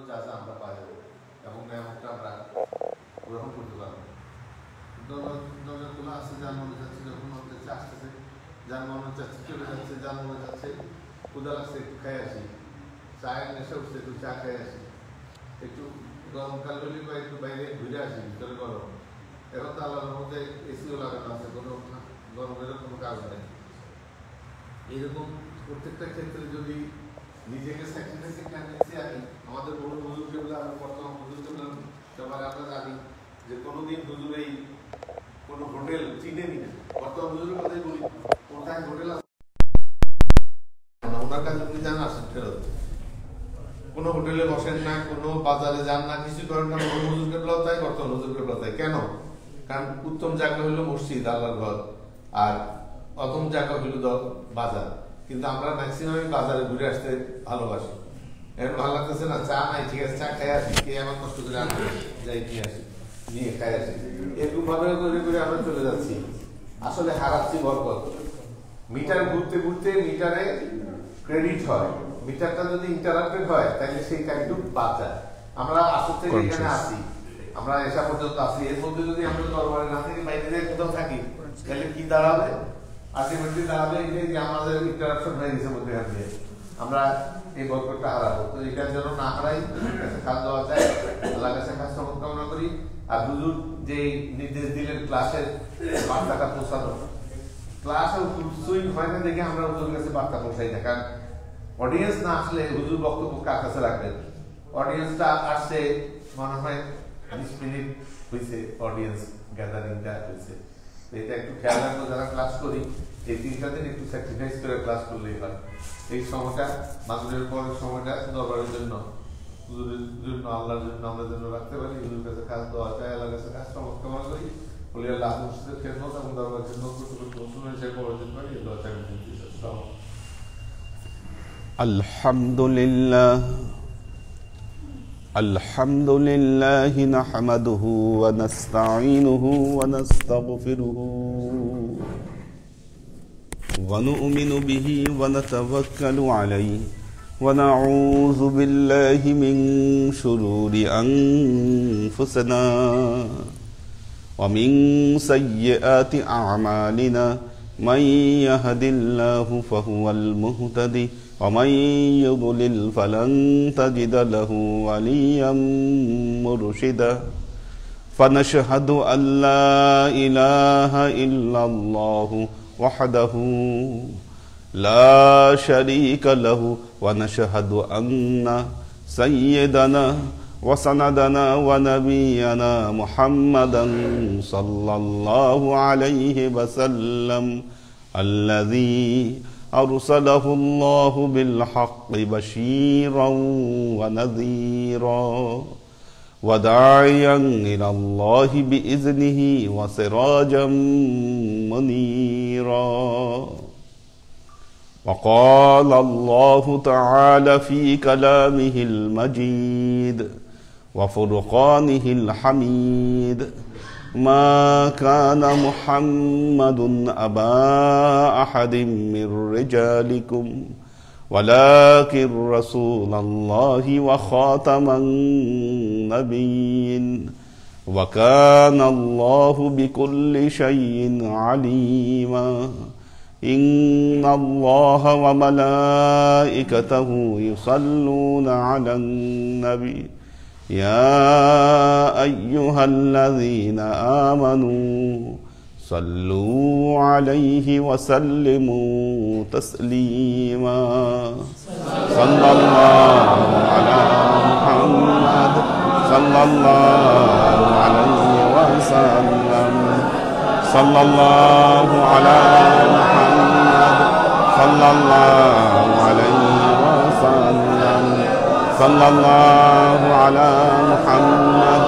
যা যা আমরা পাই এবং নিয়ামতটা আমরা গ্রহণ করতে পারবো। দরজাগুলো আছে, যার মনে যাচ্ছে, যখন মনে যাচ্ছে আসতেছে, যার মনে যাচ্ছে চলে যাচ্ছে, যার মনে যাচ্ছে ক্ষুধা লাগছে একটু খাই আসি, চায়ের নেশা উঠছে একটু চা খাই আসি, একটু গরমকাল হলে বা একটু বাইরে ঘুরে আসি, ভিতরে গরম। এখন তো আল্লাহর মধ্যে এসিও লাগানো আছে, কোনো গরমেরও কোনো কাজ নেই। এইরকম প্রত্যেকটা ক্ষেত্রে যদি নিজেকে স্যাক্রিফাইস নিতে আনি, আমাদের বহু হুজুরকে আমরা বর্তমান হুজুরকে সবার আমরা জানি যে কোনোদিন হুজুর এই কোনো হোটেল চিনেনি না। বর্তমান হুজুরের কথাই বলি, কোথায় হোটেল আছে ওনার কাছে আপনি জানা আসেন ফেরত, কোনো হোটেলে বসেন না, কোনো বাজারে যান না, কিছু করেন না, কোনো হুজুরকে তাই বর্তমান হুজুরকে তাই। কেন? কারণ উত্তম জায়গা হইলো মসজিদ, আল্লাহর ঘর, আর অতম জায়গা হইল বাজার। কিন্তু আমরা ম্যাক্সিমাম বাজারে ঘুরে আসতে ভালোবাসি। এখন ভালো লাগতেছে না, চা নাই, ঠিক আছে চা খাই আসি, কে আমার কষ্ট করে আনবে, যাই নিয়ে আসি, নিয়ে খাই আসি, এরকম ভাবে করে করে আমরা চলে যাচ্ছি। আসলে হারাচ্ছি বরকত। মিটার ঘুরতে ঘুরতে মিটারে ক্রেডিট হয়, মিটারটা যদি ইন্টারাপ্টেড হয় তাহলে সেই কাজটু বাদ যায়। আমরা আসল থেকে এখানে আসি, আমরা এসা পর্যন্ত আসি, এর মধ্যে যদি আমরা দরবারে না থেকে বাইরে দিয়ে কোথাও থাকি তাহলে কি দাঁড়াবে? আলটিমেটলি দাঁড়াবে যে আমাদের ইন্টারাপশন হয়ে গেছে মধ্যে দিয়ে আমরা এই বরকতটা হারাবো। তো এটার জন্য না হারাই, কাজ দেওয়া যায়, আল্লাহর কাছে কাজ কামনা করি। আর হুজুর যে নির্দেশ দিলেন ক্লাসের বার্তাটা পৌঁছানো, ক্লাসে সুইং হয় না দেখে আমরা হুজুরের কাছে বার্তা পৌঁছাই না। কারণ অডিয়েন্স না আসলে হুজুর বক্তব্য কার কাছে রাখবেন? অডিয়েন্সটা আসছে মনে হয় 20 মিনিট হয়েছে, অডিয়েন্স গ্যাদারিংটা হয়েছে। এটা একটু খেয়াল রাখবো, যারা ক্লাস করি এই 3টা দিন একটু স্যাক্রিফাইস করে ক্লাস করলেই হয়। এই সময়টা মাগরিবের পরের সময়টা দরবারের জন্য, হুজুরের জন্য, আল্লাহর জন্য আমরা যেন রাখতে পারি। হুজুরের কাছে কাজ দেওয়া যায়, আল্লাহর কাছে কাজ কামনা করি, বলি আল্লাহ মসজিদের খেদমত এবং দরবারের খেদমত করতে করতে মুসলমান হিসেবে বড় দিন পারি। এই দোয়াটা আমি দিচ্ছি। আলহামদুলিল্লাহ আলহামদুলিল্লাহি নাহমাদুহু ওয়া নাস্তাঈনুহু ওয়া নাস্তাগফিরুহু ওয়া নু'মিনু বিহি ওয়া নাতাওয়াক্কালু আলাইহি ওয়া নাউযু বিল্লাহি মিন শুরুরি আনফুসিনা ওয়া মিন সাইয়্যাতি আ'মালিনা মান ইয়াহদিল্লাহু ফাহুয়াল মুহতাদি ومن يضلل فلن تجد له وليا مرشدا فنشهد أن لا إله إلا الله وحده لا شريك له ونشهد أن سيدنا وسندنا ونبينا محمدا صلى الله عليه وسلم الذي أرسله الله بالحق بشيرا ونذيرا وداعيا إلى الله بإذنه وسراجا منيرا وقال الله تعالى في كلامه المجيد وفرقانه الحميد ما كان محمد أبا أحد من رجالكم ولكن رسول الله وخاتم النبيين وكان الله بكل شيء عليما إن الله وملائكته يصلون على النبي يا أيها الذين آمنوا صلوا عليه وسلموا تسليما صلى الله على محمد صلى الله عليه وسلم صلى الله على محمد صلى الله عليه وسلم صلى الله على محمد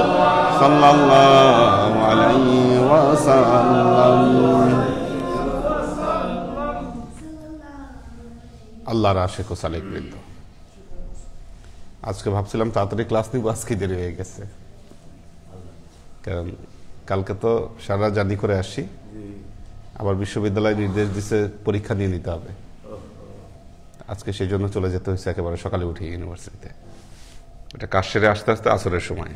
صلى الله عليه وسلم আল্লাহর আশিক ও সালেক বৃন্দ, আজকে ভাবছিলাম তাড়াতাড়ি ক্লাস নিব, আজকে দেরি হয়ে গেছে। কারণ কালকে তো সারা জার্নি করে আসি, আবার বিশ্ববিদ্যালয় নির্দেশ দিছে পরীক্ষা নিয়ে নিতে হবে। আজকে সেই জন্য চলে যেতে হয়েছে একেবারে সকালে উঠে ইউনিভার্সিটিতে। এটা কাজ সেরে আস্তে আস্তে আসরের সময়,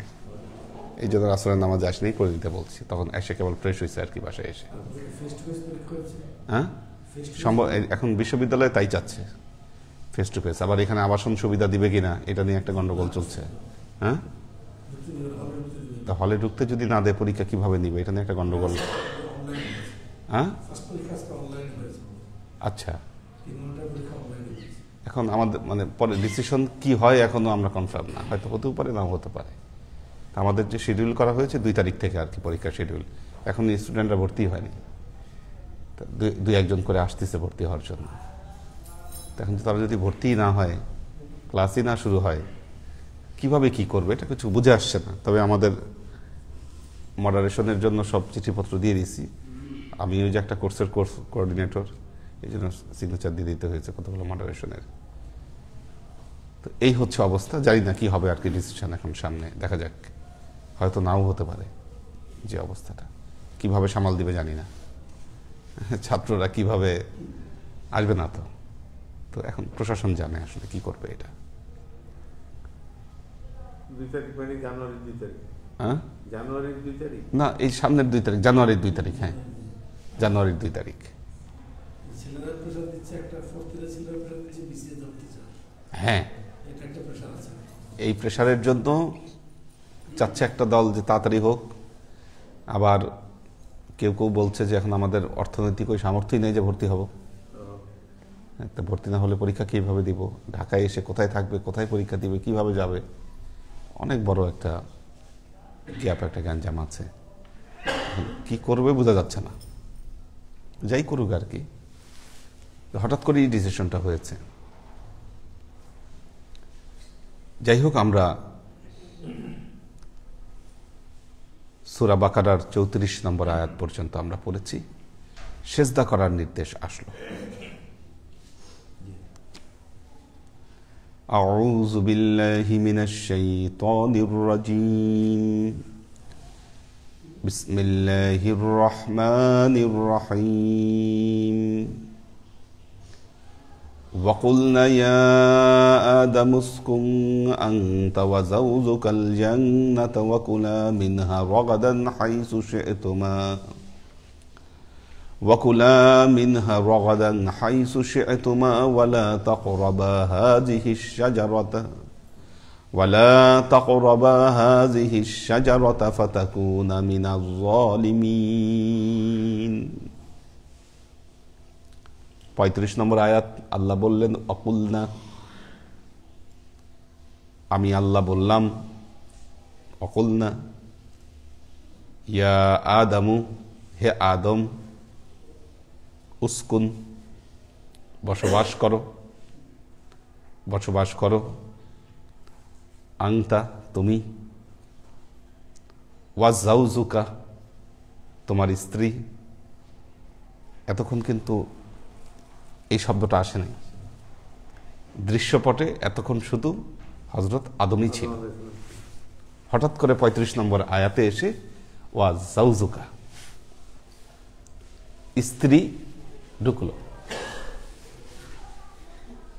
এই জন্য আসরের নামাজ আসলেই করে দিতে বলছি, তখন এসে কেবল ফ্রেশ হয়েছে আর কি বাসায় এসে। হ্যাঁ সম্ভব, এখন বিশ্ববিদ্যালয়ে তাই চাচ্ছে ফেস টু ফেস। আবার এখানে আবাসন সুবিধা দিবে কিনা এটা নিয়ে একটা গন্ডগোল চলছে। হ্যাঁ হলে ঢুকতে যদি না দেয় পরীক্ষা কিভাবে নিবে, এটা নিয়ে একটা গন্ডগোল। হ্যাঁ আচ্ছা, এখন আমাদের মানে পরে ডিসিশন কি হয় এখনো আমরা কনফার্ম না, হয়তো হতেও পারে নাও হতে পারে। আমাদের যে শিডিউল করা হয়েছে 2 তারিখ থেকে আর কি পরীক্ষার শিডিউল, এখন স্টুডেন্টরা ভর্তি হয়নি, 2-1 করে আসতেছে ভর্তি হওয়ার জন্য। এখন তারা যদি ভর্তি না হয়, ক্লাসই না শুরু হয়, কিভাবে কি করবে এটা কিছু বুঝে আসছে না। তবে আমাদের মডারেশনের জন্য সব চিঠিপত্র দিয়ে দিয়েছি। আমি ওই যে একটা কোর্স কোঅর্ডিনেটর, এই জন্য সিগনেচার দিয়ে দিতে হয়েছে কতগুলো মডারেশনের। তো এই হচ্ছে অবস্থা, জানি না কি হবে আর কি ডিসিশন এখন সামনে, দেখা যাক, হয়তো নাও হতে পারে। যে অবস্থাটা কিভাবে সামাল দিবে জানি না, ছাত্ররা কিভাবে আসবে না, তো এখন প্রশাসন জানে আসলে কি করবে এটা। 2 তারিখ মানে জানুয়ারির 2 তারিখ? হ্যাঁ জানুয়ারির 2 তারিখ না, এই সামনের 2 তারিখ, জানুয়ারির 2 তারিখ। হ্যাঁ জানুয়ারির 2 তারিখ। হ্যাঁ এই প্রেশারের জন্য চাচ্ছে একটা দল যে তাড়াতাড়ি হোক, আবার কেউ কেউ বলছে যে এখন আমাদের অর্থনৈতিক ওই সামর্থ্যই নেই যে ভর্তি হব, ভর্তি না হলে পরীক্ষা কিভাবে দিব, ঢাকায় এসে কোথায় থাকবে, কোথায় পরীক্ষা দিবে, কিভাবে যাবে, অনেক বড় একটা গ্যাপ, একটা গ্যাঞ্জাম আছে। কি করবে বোঝা যাচ্ছে না, যাই করুক আর কি। হঠাৎ করেই ডিসিশনটা হয়েছে। যাই হোক, আমরা সূরা বাকারার 34 নম্বর আয়াত পর্যন্ত আমরা পড়েছি, সেজদা করার নির্দেশ আসলো। আউযু বিল্লাহি মিনাশ শাইতানির রাজীম, বিসমিল্লাহির রহমানির রহিম। وقلنا يا آدم اسكن أنت وزوجك الجنة وكلا منها رغدا حيث شئتما ولا تقربا هذه الشجرة فتكونا من الظالمين। 35 নম্বর আয়াত, আল্লাহ বললেন অকুলনা, আমি আল্লাহ বললাম, অকুলনা ইয়া আদামু, হে আদম, উসকুন, বসবাস করো, আংতা, তুমি, ওয়াজাউজুকা, তোমার স্ত্রী। এতক্ষণ কিন্তু এই শব্দটা আসে নাই দৃশ্যপটে, এতক্ষণ শুধু হযরত আদমই ছিল। হঠাৎ করে 35 নম্বর আয়াতে এসে ওয়াজাউজুকা, স্ত্রী ঢুকলো।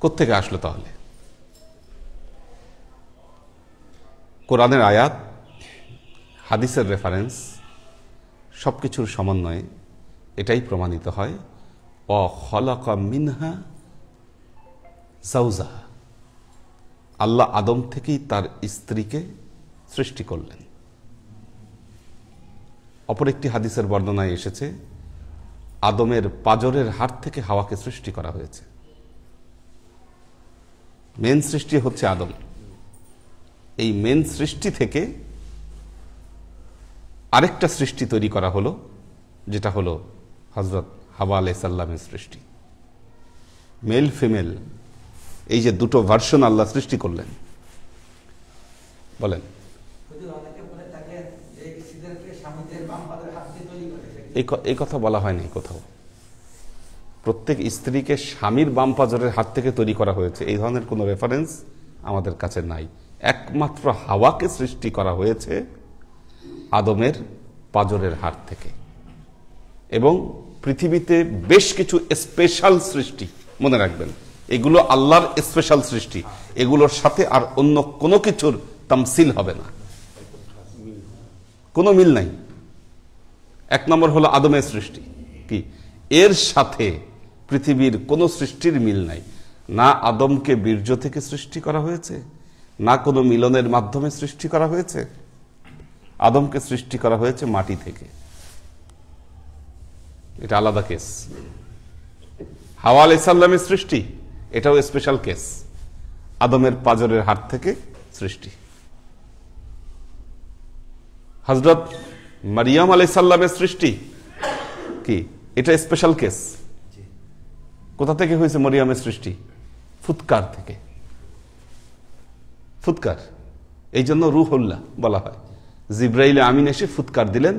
কোত্থেকে আসলো তাহলে? কোরআনের আয়াত, হাদিসের রেফারেন্স, সবকিছুর সমন্বয়ে এটাই প্রমাণিত হয়, খালাকা মিনহা যাওজাহা, আল্লাহ আদম থেকেই তার স্ত্রীকে সৃষ্টি করলেন। অপর একটি হাদিসের বর্ণনায় এসেছে, আদমের পাজরের হাড় থেকে হাওয়াকে সৃষ্টি করা হয়েছে। মেন সৃষ্টি হচ্ছে আদম, এই মেন সৃষ্টি থেকে আরেকটা সৃষ্টি তৈরি করা হলো, যেটা হলো হযরত হাওয়া আলাইহিস সালামের সৃষ্টি। মেল ফিমেল, এই যে দুটো ভার্সন আল্লাহ সৃষ্টি করলেন। বলেন, এই কথা বলা হয়নি কোথাও। প্রত্যেক স্ত্রীকে স্বামীর বাম পাজরের হাত থেকে তৈরি করা হয়েছে, এই ধরনের কোনো রেফারেন্স আমাদের কাছে নাই। একমাত্র হাওয়াকে সৃষ্টি করা হয়েছে আদমের পাজরের হাত থেকে। এবং পৃথিবীতে বেশ কিছু স্পেশাল সৃষ্টি, মনে রাখবেন, এগুলো আল্লাহর স্পেশাল সৃষ্টি, এগুলোর সাথে আর অন্য কোনো কিছুর তামসিল হবে না, কোনো মিল নাই। এক নম্বর হলো আদমের সৃষ্টি, কি এর সাথে পৃথিবীর কোনো সৃষ্টির মিল নাই। না আদমকে বীর্য থেকে সৃষ্টি করা হয়েছে, না কোনো মিলনের মাধ্যমে সৃষ্টি করা হয়েছে। আদমকে সৃষ্টি করা হয়েছে মাটি থেকে, এটা আলাদা কেস। হাওয়া আলাইহিস সালামের সৃষ্টি, এটাও স্পেশাল কেস, আদমের পাজরের হাড় থেকে সৃষ্টি। হযরত মারিয়াম আলাইহিস সালামের সৃষ্টি, কি এটা স্পেশাল কেস। কোথা থেকে হয়েছে মরিয়মের সৃষ্টি? ফুৎকার থেকে। ফুৎকার, এই জন্য রূহুল্লাহ বলা হয়। জিব্রাইল আমিন এসে ফুৎকার দিলেন,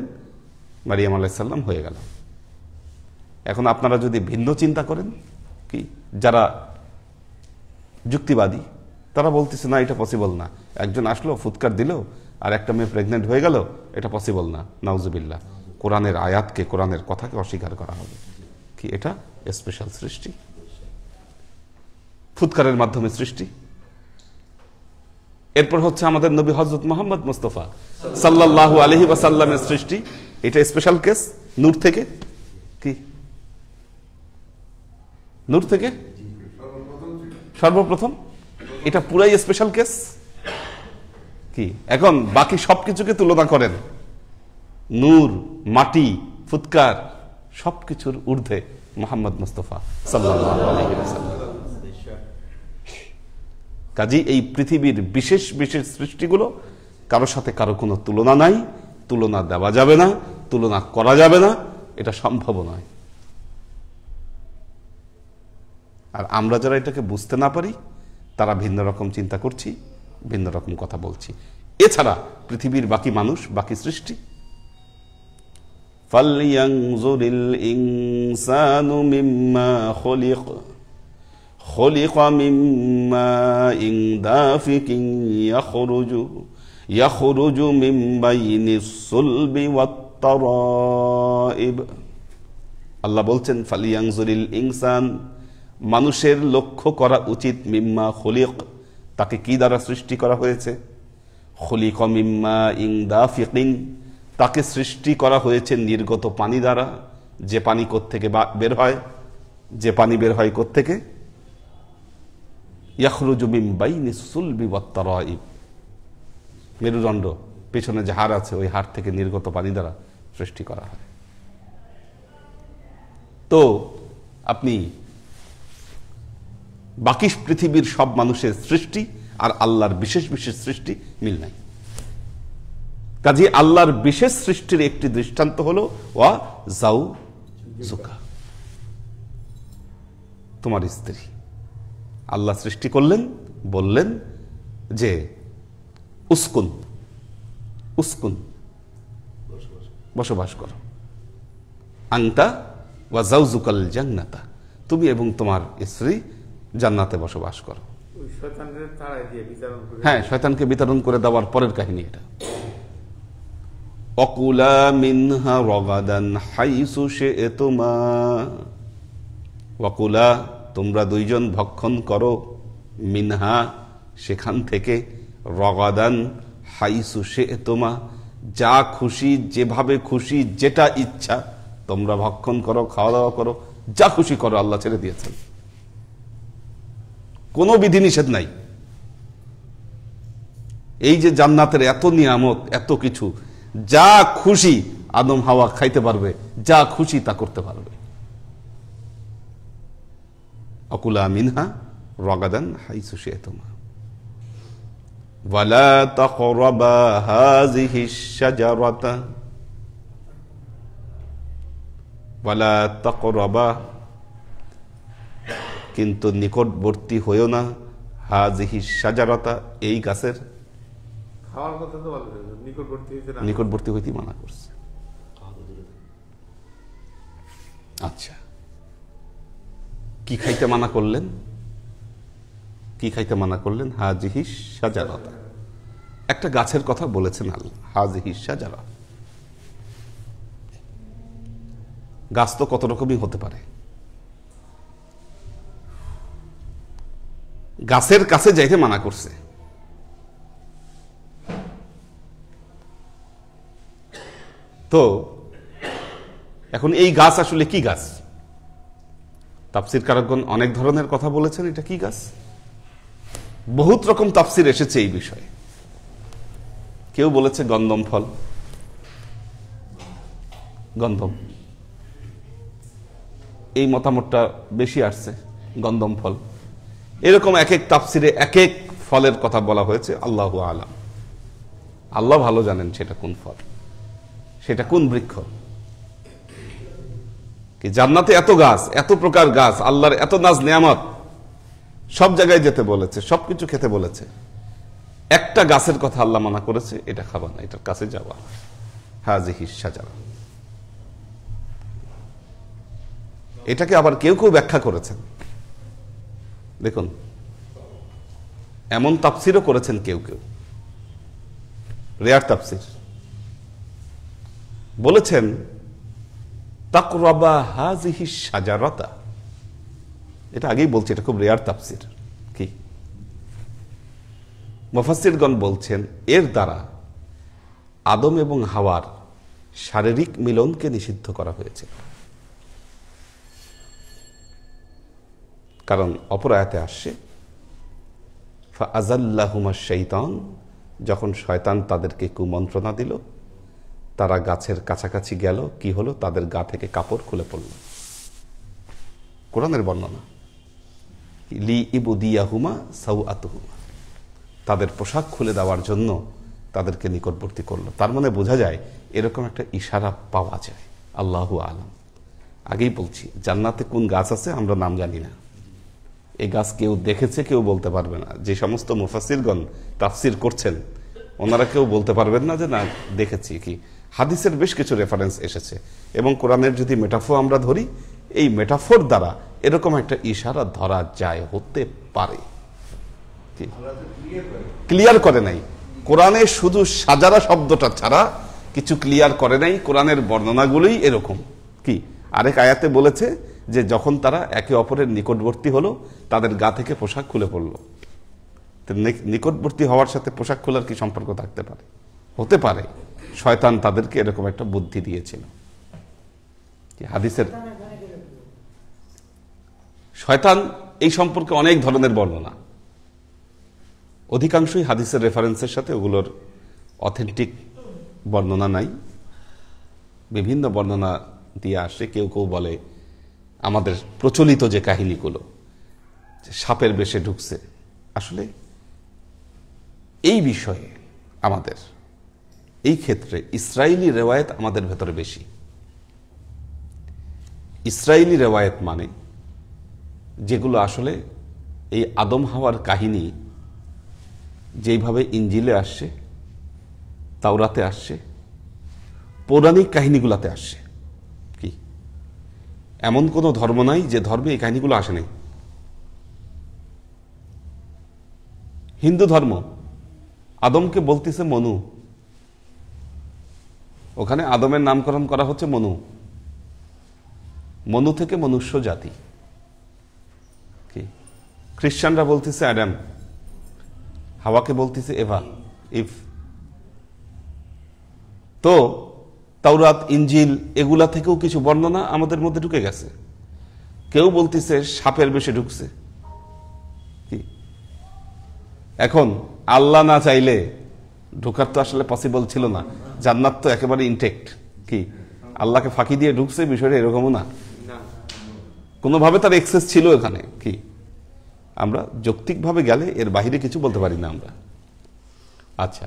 মারিয়াম আলাইহিস সালাম হয়ে গেল। এখন আপনারা যদি ভিন্ন চিন্তা করেন, কি যারা যুক্তিবাদী তারা বলতেছে না এটা পসিবল না, একজন আসলো ফুৎকার দিল আর একটা মেয়ে প্রেগনেন্ট হয়ে গেল, এটা পসিবল না। নাউজুবিল্লাহ, কোরআনের আয়াতকে, কোরআনের কথাকে অস্বীকার করা হবে। কি এটা স্পেশাল সৃষ্টি, ফুৎকারের মাধ্যমে সৃষ্টি। এরপর হচ্ছে আমাদের নবী হযরত মুহাম্মদ মুস্তাফা সাল্লাল্লাহু আলাইহি ওয়াসাল্লামের সৃষ্টি, এটা স্পেশাল কেস। নূর থেকে, কি নূর থেকে সর্বপ্রথম, এটা পুরাই স্পেশাল কেস। কি এখন বাকি সবকিছুকে তুলনা করেন, নূর, মাটি, ফুৎকার সবকিছুর ঊর্ধ্বে মুহাম্মদ মুস্তাফা সাল্লাল্লাহু আলাইহি ওয়াসাল্লাম। কাজেই এই পৃথিবীর বিশেষ বিশেষ সৃষ্টিগুলো কারোর সাথে কারো কোনো তুলনা নাই, তুলনা দেওয়া যাবে না, তুলনা করা যাবে না, এটা সম্ভব নয়। আর আমরা যারা এটাকে বুঝতে না পারি তারা ভিন্ন রকম চিন্তা করছি, ভিন্ন রকম কথা বলছি। এছাড়া পৃথিবীর বাকি মানুষ, বাকি সৃষ্টি, ফালইয়ানজুরিল ইনসানু মিম্মা খুলিক খুলিকা মিম্মা ইন দাফিকিন ইয়াখরুজু মিন বাইনিস সুলবি ওয়াত তারাইব। আল্লাহ বলছেন ফালইয়ানজুরিল ইনসান, মানুষের লক্ষ্য করা উচিত, মিম্মা খুলিক, তাকে কি দ্বারা সৃষ্টি করা হয়েছে। খুলিকা মিম্মা ইন দাফিকিন, তাকে সৃষ্টি করা হয়েছে নির্গত পানি দ্বারা। যে পানি কোত্থেকে বের হয়, যে পানি বের হয় কোত্থেকে, ইয়াখরুজু মিন বাইনিস সুলবি ওয়াত তারাইব, মেরুদণ্ড পেছনে যে হাড় আছে ওই হাড় থেকে নির্গত পানি দ্বারা সৃষ্টি করা হয়। তো আপনি বাকি পৃথিবীর সব মানুষের সৃষ্টি আর আল্লাহর বিশেষ বিশেষ সৃষ্টি মিল নাই। কাজে আল্লাহর বিশেষ সৃষ্টির একটি দৃষ্টান্ত হলো ওয়া যাওজুকা, তোমার স্ত্রী। আল্লাহ সৃষ্টি করলেন, বললেন যে উসকুন, উসকুন বসবাস করো, আনতা ওয়া যাওজুকাল জান্নাতা, তুমি এবং তোমার স্ত্রী জান্নাতে বসবাস করো। হ্যাঁ, শয়তানকে বিতরণ করে দেওয়ার পরের কাহিনী এটা। অকুলা মিনহা রগাদান হাইসু শি'তুমা, ওয়াকুলা, তোমরা দুইজন ভক্ষণ করো, মিনহা, সেখান থেকে, রগাদান, হাইসু শি'তুমা, যা খুশি, যেভাবে খুশি, যেটা ইচ্ছা তোমরা ভক্ষণ করো, খাওয়া দাওয়া করো, যা খুশি করো, আল্লাহ ছেড়ে দিয়েছেন, কোনো বিধিনিষেধ নাই। এই যে জান্নাতের এত নিয়ামত, এত কিছু, যা খুশি আদম হাওয়া খাইতে পারবে, যা খুশি তা করতে পারবে। অকুলা মিনহা রগাদান হাইসু শি'তুমা ওয়ালা তাকরাবা হাযিহিশ শাজারাতা, ওয়ালা তাকরাবা, কিন্তু নিকটবর্তী হইও না, হাযিহিশ শাজারাতা, এই গাছের। খাওয়ার কথা তো বলা যায়, নিকটবর্তী হইতে না, নিকটবর্তী হইতে মানা করছে। আচ্ছা, কি খাইতে মানা করলেন? কি খাইতে মানা করলেন? হাযিহিশ শাজারাতা, একটা গাছের কথা বলেছেন আল্লাহ, হাযিহিশ শাজারা। গাছ তো কত রকমই হতে পারে। গাছের কাছে যাইতে মানা করছে। তো এখন এই গাছ আসলে কি গাছ? তাফসীরকারগণ অনেক ধরনের কথা বলেছেন, এটা কি গাছ? বহুত রকম তাফসীর এসেছে এই বিষয়ে। কেউ বলেছে গন্ধম ফল, গন্ধম, এই মতামতটা বেশি আসছে, গন্ধম ফল। এরকম এক এক তাফসীরে এক এক ফলের কথা বলা হয়েছে, আল্লাহু আলাম, আল্লাহ ভালো জানেন সেটা কোন ফল, সেটা কোন বৃক্ষ। কি জান্নাতে এত গাছ, এত প্রকার গাছ, আল্লাহর এত নাজ নেয়ামত, সব জায়গায় যেতে বলেছে, সবকিছু খেতে বলেছে, একটা গাছের কথা আল্লাহ মানা করেছে, এটা খাবা না, এটার কাছে যাওয়া, হাযিহি শাজারা। এটাকে আবার কেউ কেউ ব্যাখ্যা করেছেন, দেখুন এমন তাফসীরও করেছেন কেউ কেউ, রেয়ার তাফসীর, বলেছেন তাকরাবা হাযিহি শাজারাতা। এটা আগেই বলছি, এটা খুব রেয়ার তাফসীর। কি মুফাসসিরগণ বলছেন এর দ্বারা আদম এবং হাওয়ার শারীরিক মিলনকে নিষিদ্ধ করা হয়েছে। কারণ অপর আয়াতে আসছে ফাআযাল্লাহুমা শাইতান, যখন শয়তান তাদেরকে কুমন্ত্রণা দিল, তারা গাছের কাছাকাছি গেল, কি হলো? তাদের গা থেকে কাপড় খুলে পড়ল। কোরআনের বর্ণনা, লি ইবদিয়াহুমা সাওআতুহুমা, তাদের পোশাক খুলে দেওয়ার জন্য তাদেরকে নিকটবর্তী করলো। তার মানে বোঝা যায় এরকম একটা ইশারা পাওয়া যায়। আল্লাহু আলাম। আগেই বলছি, জান্নাতে কোন গাছ আছে আমরা নাম জানি না, এই গাছ কেউ দেখেছে কেউ বলতে পারবে না। যে সমস্ত মুফাসসিরগণ তাফসীর করছেন ওনারা কেউ বলতে পারবেন না যে না দেখেছি। কি হাদিসের বেশ কিছু রেফারেন্স এসেছে, এবং কোরআনের যদি মেটাফোর আমরা ধরি, এই মেটাফোর দ্বারা এরকম একটা ইশারা ধরা যায়, হতে পারে। ক্লিয়ার করে নাই কোরআনে, শুধু সাজারা শব্দটা ছাড়া কিছু ক্লিয়ার করে নাই। কোরআনের বর্ণনাগুলোই এরকম। কি আরেক আয়াতে বলেছে যে যখন তারা একে অপরের নিকটবর্তী হলো, তাদের গা থেকে পোশাক খুলে পড়লো। নিকটবর্তী হওয়ার সাথে পোশাক খোলার কি সম্পর্ক থাকতে পারে? হতে পারে শয়তান তাদেরকে এরকম একটা বুদ্ধি দিয়েছিল। হাদিসের শয়তান এই সম্পর্কে অনেক ধরনের বর্ণনা, অধিকাংশই হাদিসের রেফারেন্সের সাথে ওগুলোর অথেন্টিক বর্ণনা নাই, বিভিন্ন বর্ণনা দিয়ে আসে। কেউ কেউ বলে আমাদের প্রচলিত যে কাহিনীগুলো, যে সাপের বেশে ঢুকছে, আসলে এই বিষয়ে আমাদের এই ক্ষেত্রে ইসরায়েলি রেওয়ায়েত আমাদের ভেতরে বেশি। ইসরায়েলি রেওয়ায়েত মানে যেগুলো আসলে এই আদম হাওয়ার কাহিনী যেইভাবে ইঞ্জিলে আসছে, তাওরাতে আসছে, পৌরাণিক কাহিনীগুলোতে আসছে। কি এমন কোন ধর্ম নাই যে ধর্মে এই কাহিনীগুলো আসে নাই। হিন্দু ধর্ম আদমকে বলতেছে মনু, ওখানে আদমের নামকরণ করা হচ্ছে মনু, মনু থেকে মনুষ্য জাতি। কি খ্রিস্টানরা বলতেছে অ্যাডাম, হাওয়াকে বলতেছে এভা, ইভ। তো তাওরাত, ইঞ্জিল এগুলা থেকেও কিছু বর্ণনা আমাদের মধ্যে ঢুকে গেছে। কেউ বলতেছে সাপের বেশে ঢুকছে। কি এখন আল্লাহ না চাইলে ঢোকার তো আসলে পসিবল ছিল না। জান্নাত তো একেবারে ইনটেক্ট। কি আল্লাহকে ফাঁকি দিয়ে ঢুকছে, বিষয়টা এরকমও না, কোনোভাবে তার এক্সেস ছিল এখানে। কি আমরা যৌক্তিকভাবে গেলে এর বাহিরে কিছু বলতে পারি না আমরা। আচ্ছা,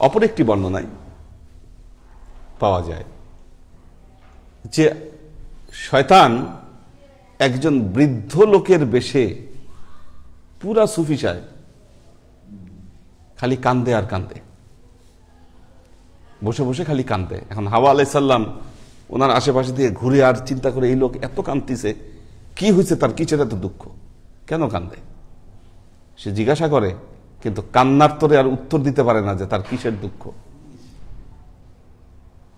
অপর একটি বর্ণনায় পাওয়া যায় যে শয়তান একজন বৃদ্ধ লোকের বেশে, পুরা সুফি সাহেব, খালি কান্দে আর কান্দে, বসে বসে খালি কান্দে। এখন হাওয়া আলাইহিস সালাম ওনার আশেপাশে দিয়ে ঘুরে আর চিন্তা করে, এই লোক এত কাঁদতেছে, কি হয়েছে তার, কিসের এত দুঃখ, কেন কান্দে? সে জিজ্ঞাসা করে, কিন্তু কান্নার তোরে আর উত্তর দিতে পারে না যে তার কিসের দুঃখ।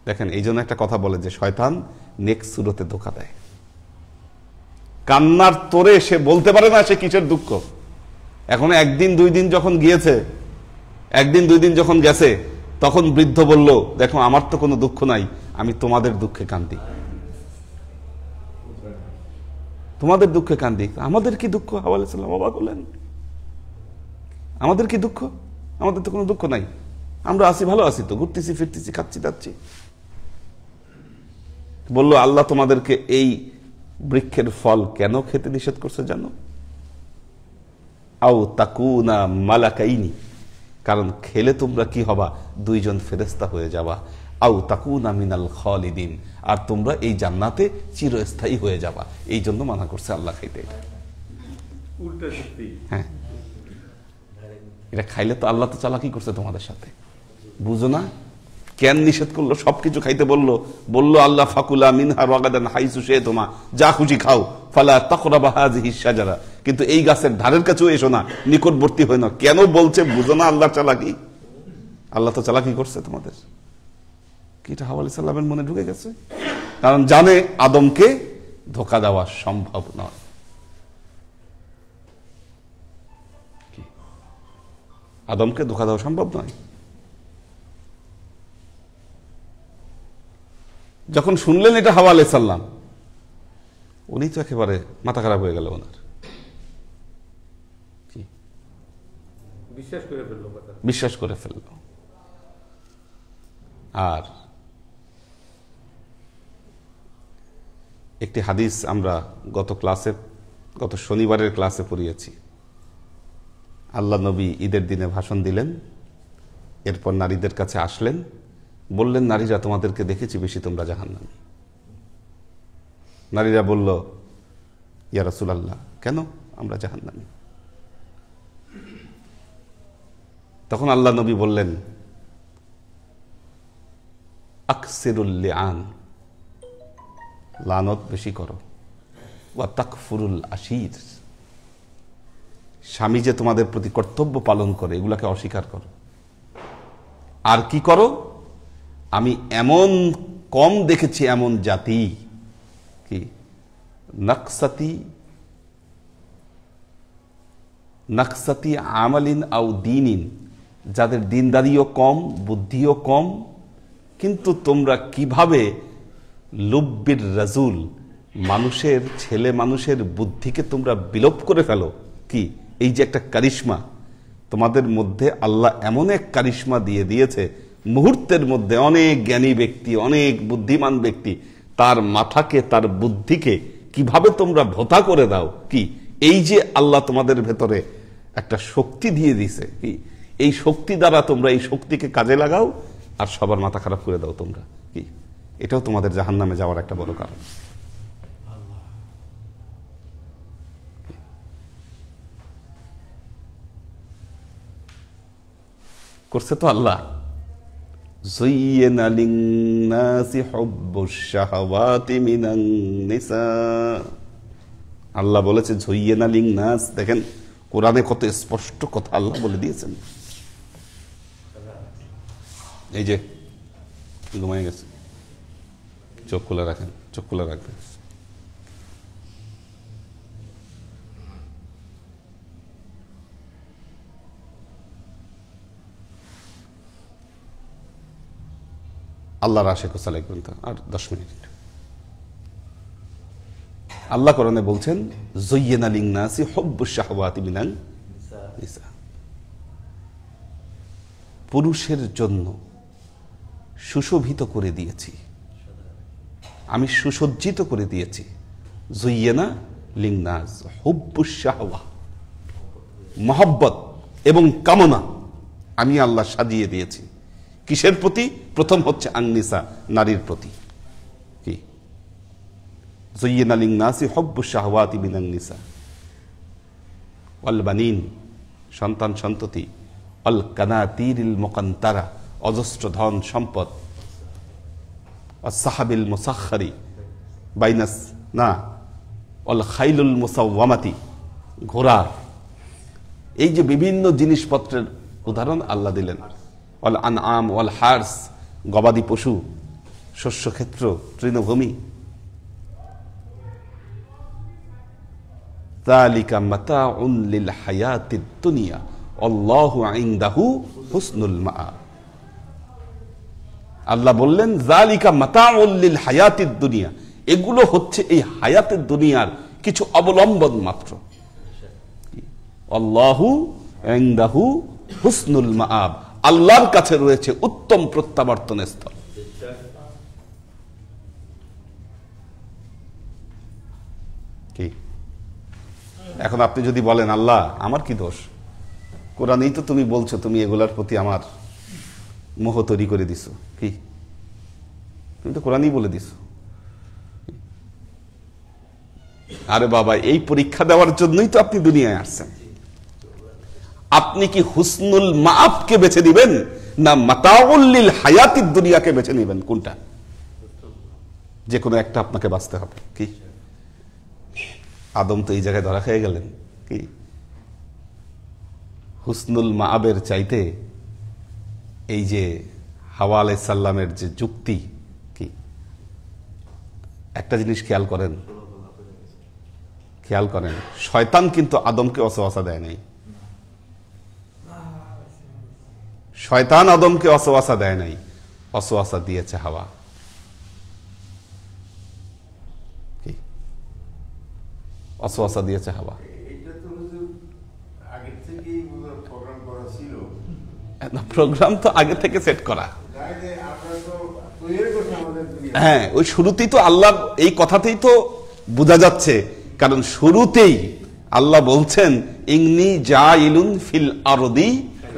দেখেন, এই জন্য একটা কথা বলে যে শয়তান নেক্সট সুরতে ধোঁকা দেয়। কান্নার তোরে সে বলতে পারে না সে কিসের দুঃখ, এখন একদিন দুই দিন যখন গিয়েছে, একদিন দুই দিন যখন গেছে, তখন বৃদ্ধ বলল, দেখো আমার তো কোনো দুঃখ নাই, আমি তোমাদের দুঃখে কান্দি, তোমাদের দুঃখে কান্দি। আমাদের কি দুঃখ? হাওয়া আলাইহিস সালাম অবাক হলেন, আমাদের কি দুঃখ? আমাদের তো কোনো দুঃখ নাই, আমরা আছি, ভালো আছি তো, ঘুরতেছি ফিরতেছি, খাচ্ছি যাচ্ছি। বলল, আল্লাহ তোমাদেরকে এই বৃক্ষের ফল কেন খেতে নিষেধ করছে জানো? আও তাকুনা মালাকাইনি, কারণ খেলে তোমরা কি হবা? দুইজন ফেরেশতা হয়ে যাবা। আও তাকুনা মিনাল খালিদিন, আর তোমরা এই জান্নাতে চিরস্থায়ী হয়ে যাবা। এই জন্য মানা করছে আল্লাহ খাইতে। হ্যাঁ, এটা খাইলে তো আল্লাহ তো চালাকি করছে তোমাদের সাথে, বুঝো না? কেন নিষেধ করলো? সবকিছু খাইতে বললো, বললো আল্লাহ ফাকুলা মিনহা রাগাদান হাইসু শি'তুমা, যা খুশি খাও, ফালা তাকরাবা হাযিহিশ শাজারা, কিন্তু এই গাছের ধারের কাছেও এসো না, নিকটবর্তী হয় না। কেন বলছে? বুঝো না আল্লাহ চালাকি? আল্লাহ তো চালাকি করছে তোমাদের। কি এটা হাওয়া আলাইহিস সালামের মনে ঢুকে গেছে? কারণ জানে আদমকে ধোঁকা দেওয়া সম্ভব নয়। আদমকে ধোঁকা দেওয়া সম্ভব নয়। যখন শুনলেন এটা হাওয়া আলাইহিস সালাম, উনি তো একেবারে মাথা খারাপ হয়ে গেল ওনার। বিশ্বাস করে ফেলল। আর একটি হাদিস আমরা গত শনিবারের ক্লাসে পড়িয়েছি। আল্লাহ নবী ঈদের দিনে ভাষণ দিলেন, এরপর নারীদের কাছে আসলেন, বললেন, নারীরা তোমাদেরকে দেখেছি বেশি তোমরা জাহান্নামী। নারীরা বলল, ইয়া রাসূলুল্লাহ, কেন আমরা জাহান্নামী? তখন আল্লাহ নবী বললেন, আকসিরুল লিআন, লানত বেশি করো, ওয়া তাকফুরুল আশির, স্বামী যে তোমাদের প্রতি কর্তব্য পালন করে এগুলাকে অস্বীকার করো। আর কি করো? আমি এমন কম দেখেছি এমন জাতি, কি নাকসাতি আমালিন আও দিনিন, যাদের দিনদারিও কম, বুদ্ধিও কম, কিন্তু তোমরা কিভাবে লুব্বির রাজুল, মানুষের ছেলে মানুষের বুদ্ধিকে তোমরা বিলোপ করে ফেলো। কি এই যে একটা কারিশমা তোমাদের মধ্যে, আল্লাহ এমন এক কারিশমা দিয়ে দিয়েছে, মুহূর্তের মধ্যে অনেক জ্ঞানী ব্যক্তি, অনেক বুদ্ধিমান ব্যক্তি, তার মাথাকে, তার বুদ্ধিকে কিভাবে তোমরা ভোতা করে দাও। কি এই যে আল্লাহ তোমাদের ভেতরে একটা শক্তি দিয়ে দিছে, কি এই শক্তি দ্বারা তোমরা এই শক্তিকে কাজে লাগাও আর সবার মাথা খারাপ করে দাও তোমরা। কি এটাও তোমাদের জাহান্নামে যাওয়ার একটা বড় কারণ। করছে তো আল্লাহ। যুয়্যিনা লিন-নাসি হুব্বুশ শাহাওয়াতি মিনান নিসা, আল্লাহ বলেছে যুয়্যিনা লিন-নাস। দেখেন কোরআনে কত স্পষ্ট কথা আল্লাহ বলে দিয়েছেন। এই যে ঘুমায় গেছে, চোখ খুলে রাখেন, চোখ খুলে রাখবেন। আল্লাহর আশিক ও সালেক বলতে আর 10 মিনিট। আল্লাহ কোরআনে বলছেন যুয়্যিনা লিন-নাসি হুব্বুশ শাহাওয়াতি মিনান নিসা, পুরুষের জন্য সুশোভিত করে দিয়েছি, আমি সুসজ্জিত করে দিয়েছি। যুয়্যিনা লিন-নাস হুব্বুশ শাহাওয়া, মহব্বত এবং কামনা আমি আল্লাহ সাজিয়ে দিয়েছি। কিসের প্রতি? প্রথম হচ্ছে আন-নিসা, নারীর প্রতি। কি যুয়্যিনা লিন-নাসি হুব্বুশ শাহাওয়াতি মিনান নিসা ওয়াল বানিন, সন্তান সন্ততি, ওয়াল কানাতিরিল মুকান্তারা, অজস্র ধন সম্পদ, ওয়াস সাহাবিল মুসাখখারি বাইনাস না ওয়াল খাইলুল মুসাওয়ামাতি, ঘোড়া। এই যে বিভিন্ন জিনিসপত্রের উদাহরণ আল্লাহ দিলেন। ওয়াল আনআম ওয়াল হার্স, গবাদি পশু, শস্যক্ষেত্র, তৃণভূমি। যালিকা মাতাউন লিল হায়াতিদ দুনিয়া আল্লাহু ইনদাহু হুসনুল মাআব। আল্লাহ বললেন যালিকা মাতাউন লিল হায়াতিদ দুনিয়া, এগুলো হচ্ছে এই হায়াতের দুনিয়ার কিছু অবলম্বন মাত্র। আল্লাহু ইনদাহু হুসনুল মাআব, আল্লাহর কাছে রয়েছে উত্তম প্রত্যাবর্তনের স্থল। কি এখন আপনি যদি বলেন আল্লাহ আমার কি দোষ, কোরআনেই তো তুমি বলছো তুমি এগুলার প্রতি আমার মোহ তৈরি করে দিছো, কি তুমি তো কোরআনই বলে দিছো। আরে বাবা, এই পরীক্ষা দেওয়ার জন্যই তো আপনি দুনিয়ায় আসছেন। আপনি কি হুসনুল মাআবকে বেছে দিবেন না মাতাউল লিল হায়াতিদ দুনিয়াকে বেছে নেবেন? কোনটা? যে কোনো একটা আপনাকে বাঁচতে হবে। কি আদম তো এই জায়গায় ধরা খেয়ে গেলেন। কি হুসনুল মাআবের চাইতে এই যে হাওয়া আলাইহিস সালামের যে যুক্তি, কি একটা জিনিস খেয়াল করেন, শয়তান কিন্তু আদমকে ওয়াসওয়াসা দেয় নাই। শয়তান আদমকে ওয়াসওয়াসা দেয় নাই, ওয়াসওয়াসা দিয়েছে হাওয়া। কি ওয়াসওয়াসা দিয়েছে হাওয়া। প্রোগ্রাম তো আগে থেকে সেট করা। হ্যাঁ, ওই শুরুতেই তো আল্লাহ এই কথাতেই তো বোঝা যাচ্ছে, কারণ শুরুতেই আল্লাহ বলছেন ইন্নী জাইলুন ফিল আরদি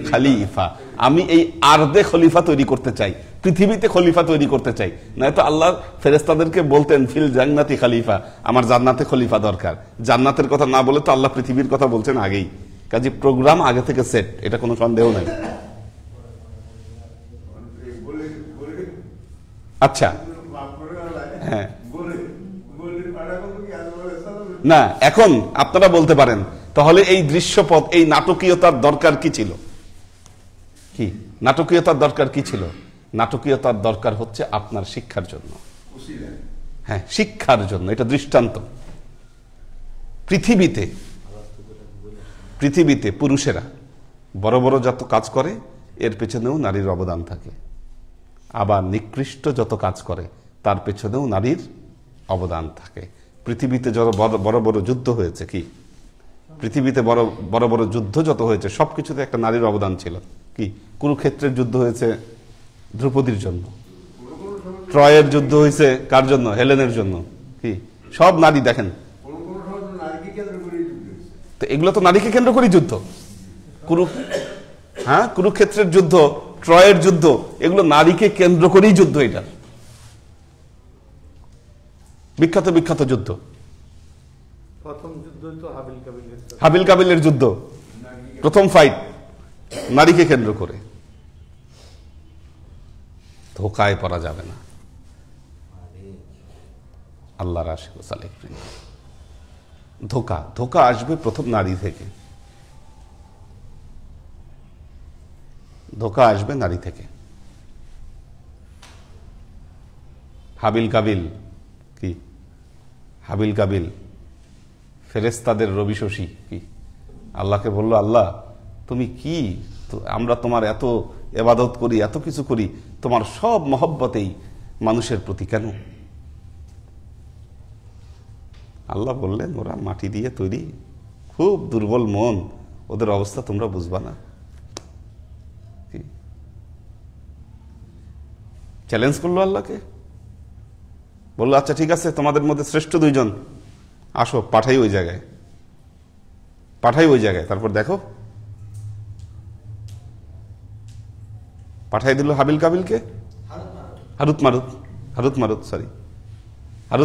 খলিফা, আমি এই আরদে খলিফা তৈরি করতে চাই, পৃথিবীতে খলিফা তৈরি করতে চাই। নয়তো আল্লাহ ফেরেশতাদেরকে বলতেন ফিল জান্নাতি খলিফা, আমার জান্নাতে খলিফা দরকার। জান্নাতের কথা না বলে তো আল্লাহ পৃথিবীর কথা বলছেন আগেই। কাজে প্রোগ্রাম আগে থেকে সেট, এটা কোনো সন্দেহ নাই। আচ্ছা, হ্যাঁ, না এখন আপনারা বলতে পারেন তাহলে এই দৃশ্যপট, এই নাটকীয়তার দরকার কি ছিল? কি নাটকীয়তার দরকার কি ছিল? নাটকীয়তার দরকার হচ্ছে আপনার শিক্ষার জন্য। হ্যাঁ, শিক্ষার জন্য। এটা দৃষ্টান্ত। পৃথিবীতে পুরুষেরা বড় বড় যত কাজ করে এর পেছনেও নারীর অবদান থাকে, আবার নিকৃষ্ট যত কাজ করে তার পেছনেও নারীর অবদান থাকে। পৃথিবীতে যত বড় বড় যুদ্ধ হয়েছে, কি পৃথিবীতে বড় বড় যুদ্ধ যত হয়েছে সবকিছুতে একটা নারীর অবদান ছিল। কি কুরুক্ষেত্রের যুদ্ধ হয়েছে দ্রৌপদীর জন্য, ট্রয়ের যুদ্ধ হয়েছে কার জন্য? হেলেনের জন্য। কি সব নারী। দেখেন তো এগুলো তো নারীকে কেন্দ্র করে যুদ্ধ। কুরুক্ষেত্রের যুদ্ধ, ট্রয়ের যুদ্ধ, এগুলো নারীকে কেন্দ্র করেই যুদ্ধ। এটা বিখ্যাত বিখ্যাত যুদ্ধ। প্রথম যুদ্ধ তো হাবিল কাবিলের যুদ্ধ, প্রথম ফাইট নারীকে কেন্দ্র করে। ধোকায় পড়া যাবে না। আল্লাহর আশিক ও সালেক, ধোকা আসবে প্রথম নারী থেকে। ধোকা আসবে নারী থেকে। হাবিল কাবিল ফেরেশতাদের রবি শশী। কি আল্লাহকে বলল, আল্লাহ তুমি কি, আমরা তোমার এত ইবাদত করি, এত কিছু করি, তোমার সব মহব্বতেই মানুষের প্রতি কেন? আল্লাহ বললেন ওরা মাটি দিয়ে তৈরি, খুব দুর্বল মন, ওদের অবস্থা তোমরা বুঝবা না। চ্যালেঞ্জ করলো আল্লাহকে, বললো আচ্ছা ঠিক আছে, তোমাদের মধ্যে শ্রেষ্ঠ দুইজন আসো, পাঠাই ওই জায়গায়। তারপর দেখো, পাঠাই দিল হাবিল কাবিলকে, হারুত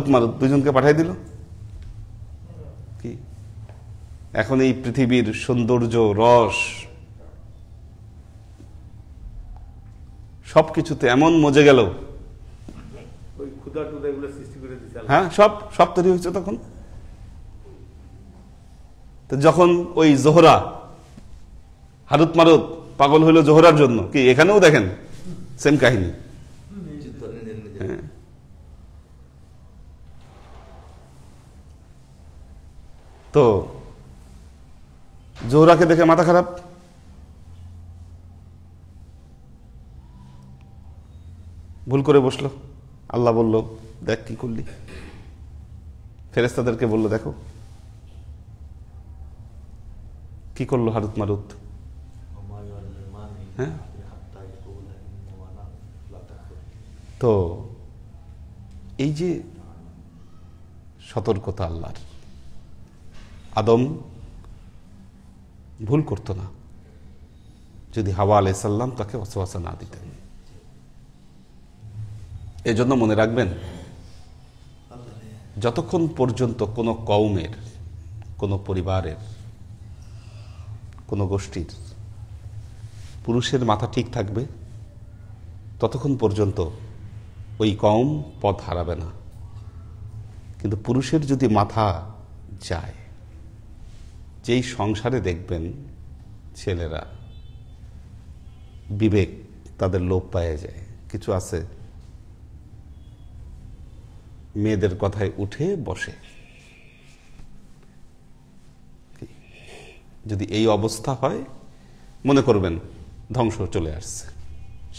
মারুত দুইজনকে পাঠাই দিল। কি এখন এই পৃথিবীর সৌন্দর্য, রস সবকিছুতে এমন মজে গেল। হ্যাঁ, সব তৈরি হয়েছে তখন। তো যখন ওই জোহরা, হারুত মারুত পাগল হইল জোহরার জন্য, কি এখানেও দেখেন সেম কাহিনী। তো জোহরাকে দেখে মাথা খারাপ, ভুল করে বসলো, আল্লাহ বলল দেখ কি করলি, ফেরেশতাদেরকে বলল দেখো কি করলো হারুত মারুত। হ্যাঁ, তো এই যে সতর্কতা আল্লাহর, আদম ভুল করতো না যদি হাওয়া আলাইহিস সালাম তাকে ওয়াসওয়াসা না দিতেন। এজন্য মনে রাখবেন, যতক্ষণ পর্যন্ত কোনো কওমের, কোনো পরিবারের, কোনো গোষ্ঠীর পুরুষের মাথা ঠিক থাকবে ততক্ষণ পর্যন্ত ওই কওম পথ হারাবে না। কিন্তু পুরুষের যদি মাথা যায়, যেই সংসারে দেখবেন ছেলেরা বিবেক তাদের লোপ পায়ে যায়, কিছু আছে মেয়েদের কথায় উঠে বসে, যদি এই অবস্থা হয় মনে করবেন ধ্বংস চলে আসছে,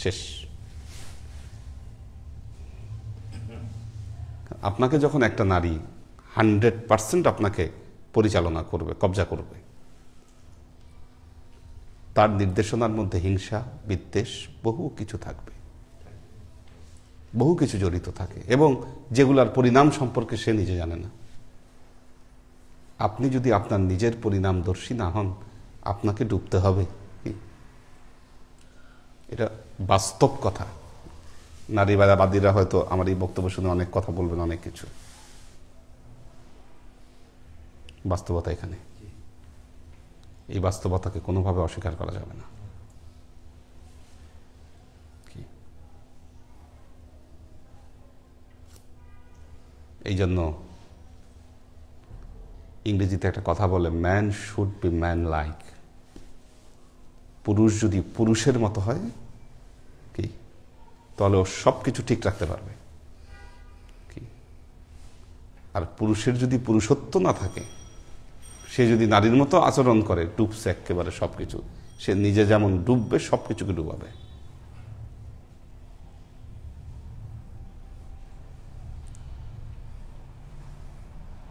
শেষ। আপনাকে যখন একটা নারী 100% আপনাকে পরিচালনা করবে, কবজা করবে, তার নির্দেশনার মধ্যে হিংসা, বিদ্বেষ, বহু কিছু থাকবে, বহু কিছু জড়িত থাকে, এবং যেগুলার পরিণাম সম্পর্কে সে নিজে জানে না। আপনি যদি আপনার নিজের পরিণামদর্শী না হন, আপনাকে ডুবতে হবে। এটা বাস্তব কথা। নারীবাদীরা হয়তো আমার এই বক্তব্য শুনে অনেক কথা বলবেন, অনেক কিছু, বাস্তবতা এখানে, এই বাস্তবতাকে কোনোভাবে অস্বীকার করা যাবে না। এই জন্য ইংরেজিতে একটা কথা বলে, man should be man like. পুরুষ যদি পুরুষের মতো হয় কি, তাহলে ও সব কিছু ঠিক রাখতে পারবে। আর পুরুষের যদি পুরুষত্ব না থাকে, সে যদি নারীর মতো আচরণ করে, ডুবছে একেবারে সবকিছু, সে নিজে যেমন ডুববে সবকিছুকে ডুবাবে।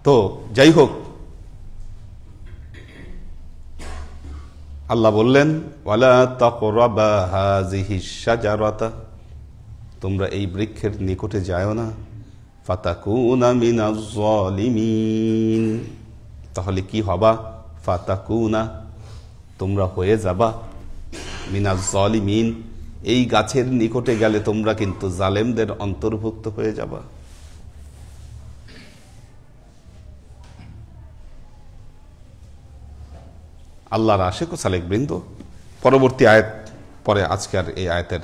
তো যাই হোক, আল্লাহ বললেন ওয়ালা তাকরাবা হাযিহিশ শাজারাতা, তোমরা এই বৃক্ষের নিকটে যাও না, ফাতাকুনা মিনাজ জালিমিন, তাহলে কি হবা, ফাতাকুনা, তোমরা হয়ে যাবা, মিনাজ জালিমিন, এই গাছের নিকটে গেলে তোমরা কিন্তু জালেমদের অন্তর্ভুক্ত হয়ে যাবা। আল্লাহর আশিক ও সালেক বৃন্দ, পরবর্তী আয়াত পরে, আজকে আর এই আয়াতের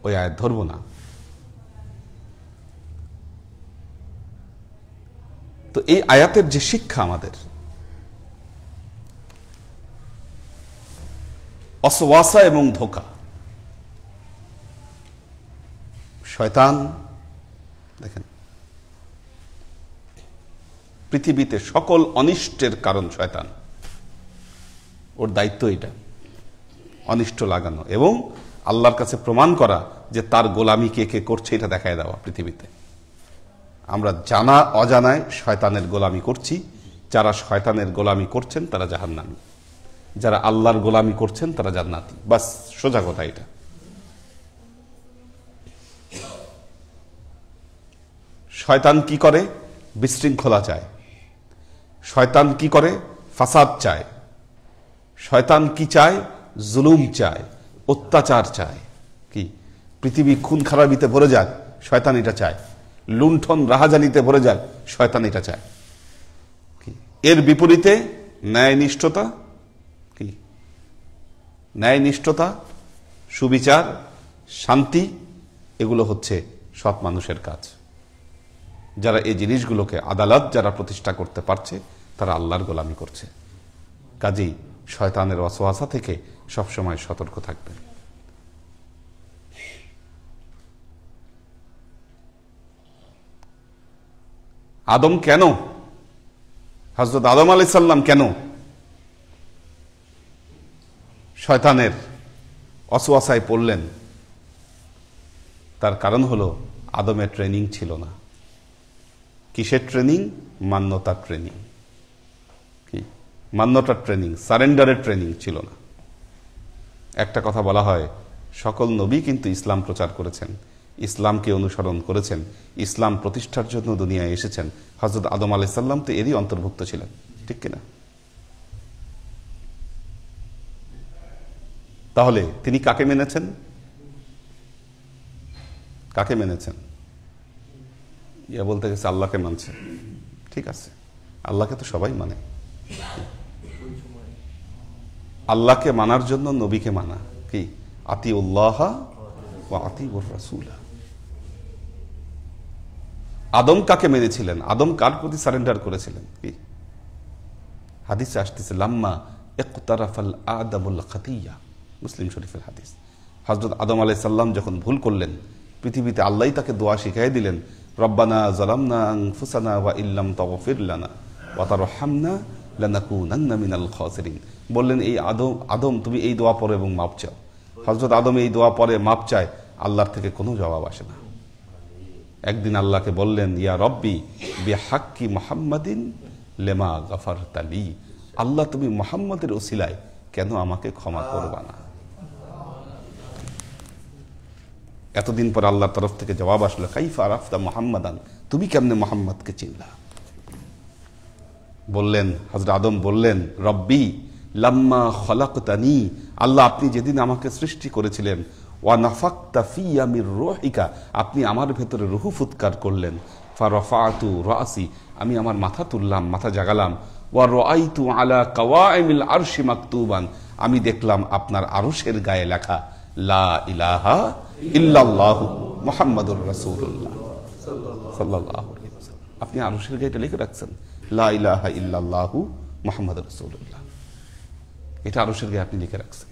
ওই আয়াত ধরব না। তো এই আয়াতের যে শিক্ষা আমাদের, ওয়াসওয়াসা এবং ধোঁকা, শয়তান, দেখেন পৃথিবীতে সকল অনিষ্টের কারণ শয়তান, ওর দায়িত্ব এটা, অনিষ্ট লাগানো এবং আল্লাহর কাছে প্রমাণ করা যে তার গোলামি কে কে করছে এটা দেখায় দেওয়া পৃথিবীতে। আমরা জানা অজানায় শয়তানের গোলামি করছি, যারা শয়তানের গোলামি করছেন তারা জাহান্নামী, যারা আল্লাহর গোলামি করছেন তারা জান্নাতি। বাস, সোজা কথা এটা। শয়তান কি করে? বিশৃঙ্খলা চায়। শয়তান কি করে? ফাসাদ চায়। শয়তান কি চায়? জুলুম চায়, অত্যাচার চায়। কি পৃথিবী খুন খারাপিতে ভরে যায়, শয়তান এটা চায়। লুণ্ঠন রাহাজানিতে ভরে যায়, শয়তান এটা চায়। এর বিপরীতে ন্যায়নিষ্ঠতা, কি ন্যায়নিষ্ঠতা, সুবিচার, শান্তি, এগুলো হচ্ছে সৎ মানুষের কাজ। যারা এই জিনিসগুলোকে, আদালত যারা প্রতিষ্ঠা করতে পারছে, তারা আল্লাহর গোলামি করছে। কাজেই শয়তানের ওয়াসওয়াসা থেকে সবসময় সতর্ক থাকবেন। আদম কেন, হযরত আদম আলাইহিস সালাম কেন শয়তানের অসওয়াসায় পড়লেন, তার কারণ হলো আদমের ট্রেনিং ছিল না। কিসের ট্রেনিং? মান্যতার ট্রেনিং। কি মান্যতার ট্রেনিং, সারেন্ডারের ট্রেনিং ছিল না। একটা কথা বলা হয়, সকল নবী কিন্তু ইসলাম প্রচার করেছেন, ইসলামকে অনুসরণ করেছেন, ইসলাম প্রতিষ্ঠার জন্য দুনিয়ায় এসেছেন। হযরত আদম আলাইহিস সালাম তো এরই অন্তর্ভুক্ত ছিলেন, ঠিক কিনা? তাহলে তিনি কাকে মেনেছেন? কাকে মেনেছেন? ইয়া বলতে গেছে আল্লাহকে মানছে। ঠিক আছে, আল্লাহকে তো সবাই মানে। আল্লাহকে মানার জন্য নবীকে মানা কি? আতিউল্লাহ ওয়া আতিউর রাসূল। আদম কাকে মেনেছিলেন? আদম কার প্রতি সারেন্ডার করেছিলেন? কি হাদিসে আসতেছে, লাম্মা ইকতারাফাল আদামুল খাতিয়া, মুসলিম শরীফের হাদিস। হযরত আদম আলাইহিস সালাম যখন ভুল করলেন, পৃথিবীতে আল্লাহই তাকে দোয়া শিখিয়ে দিলেন, রব্বানা যালামনা আনফুসানা ওয়া ইল্লাম তাগফির লানা ওয়া তারহামনা লানাকুনান্না মিনাল খাসিরিন। বললেন, এই আদম তুমি এই দোয়া পড়ো এবং মাপ চাও। হযরত আদম এই দোয়া পড়ে মাপ চায়, আল্লাহর থেকে কোনো জবাব আসে না। একদিন আল্লাহকে বললেন, ইয়া রব্বি বিহাক্কি মুহাম্মাদিন লিমা গাফারতা লি, আল্লাহ তুমি মুহাম্মাদের ওসিলায় কেন আমাকে ক্ষমা করবা না? এতদিন পর আল্লাহর তরফ থেকে জবাব আসলো, কাইফা আরাফতা মুহাম্মাদান, তুমি কেমনে মুহাম্মদকে চিনলা? বললেন, হযরত আদম বললেন, রব্বি লাম্মা খলাকতানি, আল্লাহ আপনি যেদিন আমাকে সৃষ্টি করেছিলেন, ওয়া নাফাকতা ফিয়া মির রূহিকা, আপনি আমার ভেতরে রূহ ফুৎকার করলেন, ফারাফাতু রাসি, আমি আমার মাথা তুললাম, মাথা জাগালাম, ওয়া রাআইতু আলা কাওয়াইমিল আরশি মাকতুবান, আমি দেখলাম আপনার আরশের গায়ে লেখা লা ইলাহা ইল্লাল্লাহু মুহাম্মাদুর রাসূলুল্লাহ সাল্লাল্লাহু আলাইহি ওয়াসাল্লাম। আপনি আরশের গায়ে এটা লিখে রাখছেন, লা ইলাহা ইল্লাল্লাহু মুহাম্মাদুর রাসূলুল্লাহ, এটা আরশের গায়ে আপনি লিখে রাখছেন।